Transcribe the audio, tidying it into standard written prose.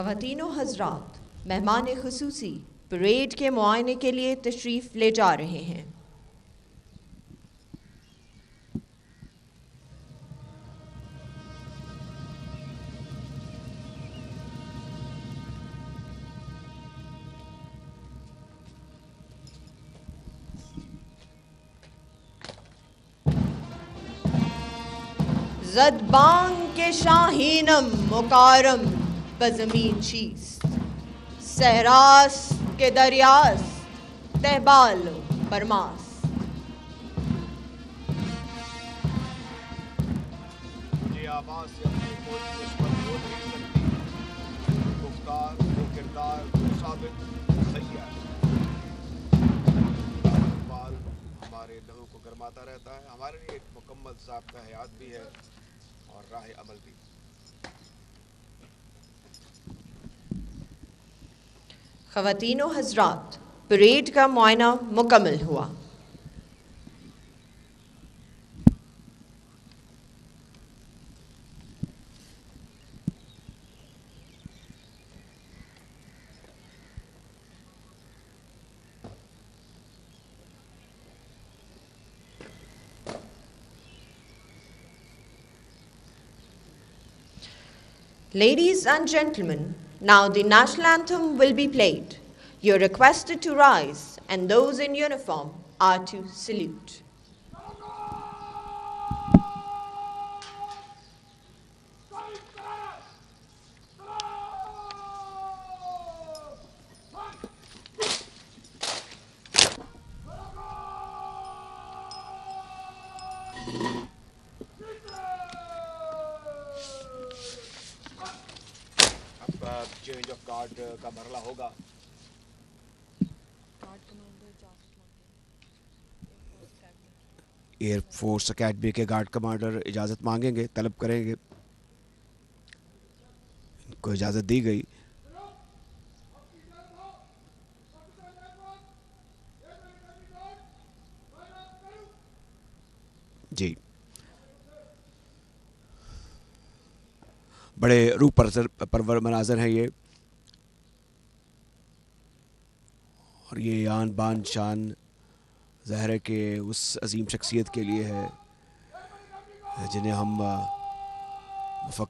ख़वातीन व हज़रात, मेहमान ख़ुसूसी परेड के मुआयने के लिए तशरीफ़ ले जा रहे हैं। ज़दबांग के शाहीनम मुकारम बज़मीन शीस्त, सहरास के दरियास तहबाल बरमास। ये आवाज़ से अपनी कोई दुश्मन हो नहीं सकती। गुफ्तार वो किरदार वो साबित सही है। इकबाल हमारे लहू को गरमाता रहता है, हमारे लिए एक मुकम्मल ज़ाब्ता हयात भी है और राह अमल भी। ख़वातीन व हज़रात, परेड का मुआयना मुकम्मल हुआ। Ladies and gentlemen, now the national anthem will be played. You're requested to rise, and those in uniform are to salute. अब चेंज ऑफ गार्ड का मरला होगा। एयरफोर्स अकेडमी के गार्ड कमांडर इजाज़त मांगेंगे, तलब करेंगे। इनको इजाज़त दी गई। जी, बड़े रूप परवर मनाजर हैं ये, और ये आन बान शान ज़ाहिर है कि उस अजीम शख्सियत के लिए है जिन्हें हम मुफक्किर